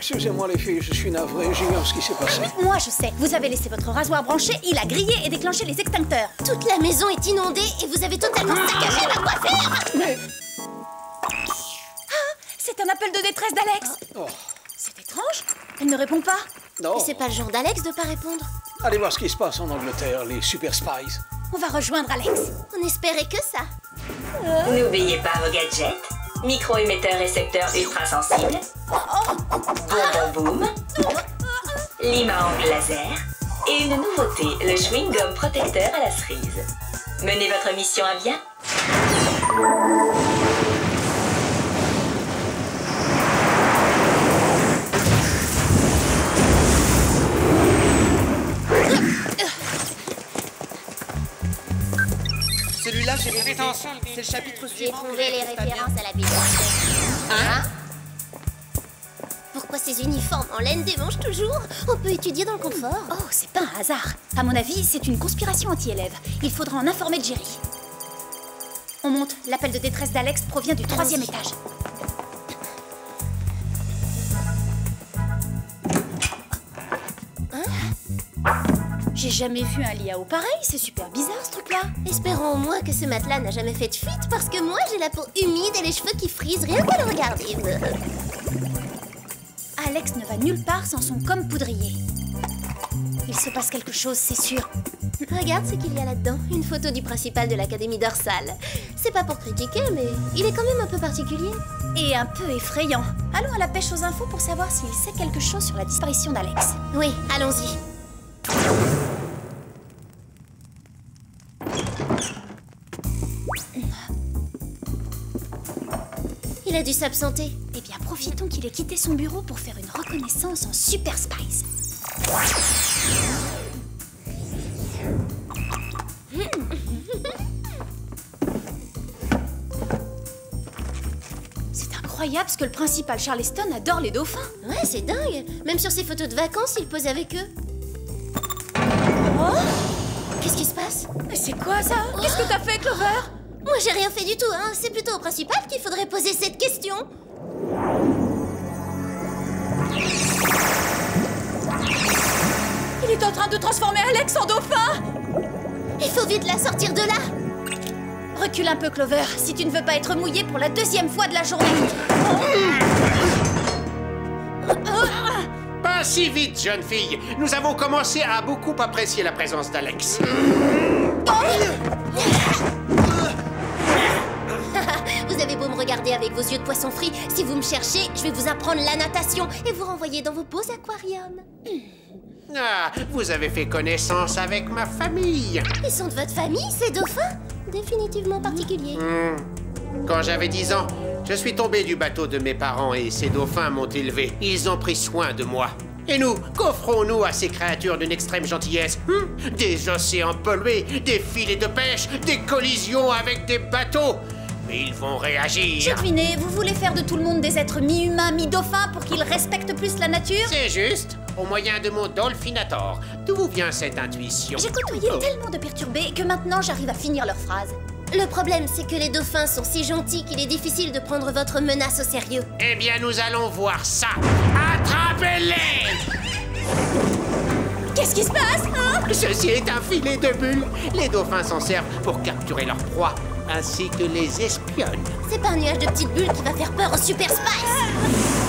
Excusez-moi les filles, je suis navré, j'ignore ce qui s'est passé. Moi je sais, vous avez laissé votre rasoir branché, il a grillé et déclenché les extincteurs. Toute la maison est inondée et vous avez totalement saccagé ma coiffure. Mais... C'est un appel de détresse d'Alex. Oh. C'est étrange, elle ne répond pas. Non. Mais c'est pas le genre d'Alex de pas répondre. Allez voir ce qui se passe en Angleterre, les Super Spies. On va rejoindre Alex. On espérait que ça. N'oubliez pas vos gadgets. Micro-émetteur récepteur ultra sensible. Bonbon boom. Lime à ongles laser. Et une nouveauté, le chewing-gum protecteur à la cerise. Menez votre mission à bien. Celui-là, j'ai fait attention. C'est le chapitre J'ai suivant. trouvé les références à la Bible. Hein? Pourquoi ces uniformes en laine démangent toujours? On peut étudier dans le confort. Oh, c'est pas un hasard. À mon avis, c'est une conspiration anti-élève. Il faudra en informer Jerry. On monte. L'appel de détresse d'Alex provient du 3e étage. J'ai jamais vu un lit à eau pareil, c'est super bizarre ce truc-là. Espérons au moins que ce matelas n'a jamais fait de fuite parce que moi j'ai la peau humide et les cheveux qui frisent rien qu'à le regarder. Alex ne va nulle part sans son comme poudrier. Il se passe quelque chose, c'est sûr. Regarde ce qu'il y a là-dedans, une photo du principal de l'académie dorsale. C'est pas pour critiquer, mais il est quand même un peu particulier. Et un peu effrayant. Allons à la pêche aux infos pour savoir s'il sait quelque chose sur la disparition d'Alex. Oui, allons-y. Il a dû s'absenter. Eh bien, profitons qu'il ait quitté son bureau pour faire une reconnaissance en Super Spies. C'est incroyable ce que le principal Charleston adore les dauphins. Ouais, c'est dingue. Même sur ses photos de vacances, il pose avec eux. Oh, Qu'est-ce qui se passe? mais c'est quoi ça? Qu'est-ce que t'as fait, Clover? Moi, j'ai rien fait du tout, hein. C'est plutôt au principal qu'il faudrait poser cette question. Il est en train de transformer Alex en dauphin. Il faut vite la sortir de là. Recule un peu, Clover, si tu ne veux pas être mouillée pour la 2e fois de la journée. Pas si vite, jeune fille. Nous avons commencé à beaucoup apprécier la présence d'Alex. Vous avez beau me regarder avec vos yeux de poisson frit, si vous me cherchez, je vais vous apprendre la natation et vous renvoyer dans vos beaux aquariums. Ah, vous avez fait connaissance avec ma famille. Ils sont de votre famille, ces dauphins? Définitivement particuliers. Quand j'avais 10 ans, je suis tombé du bateau de mes parents et ces dauphins m'ont élevé. Ils ont pris soin de moi. Et nous, qu'offrons-nous à ces créatures d'une extrême gentillesse? Des océans pollués, des filets de pêche, des collisions avec des bateaux. Mais ils vont réagir. J'ai deviné, vous voulez faire de tout le monde des êtres mi-humains, mi-dauphins pour qu'ils respectent plus la nature? C'est juste, au moyen de mon Dolphinator. D'où vient cette intuition? J'ai côtoyé tellement de perturbés que maintenant j'arrive à finir leurs phrases. Le problème, c'est que les dauphins sont si gentils qu'il est difficile de prendre votre menace au sérieux. Eh bien, nous allons voir ça. Attrapez-les! Qu'est-ce qui se passe, hein? Ceci est un filet de bulles. Les dauphins s'en servent pour capturer leur proie, ainsi que les espionnes. C'est pas un nuage de petites bulles qui va faire peur aux Super Spies.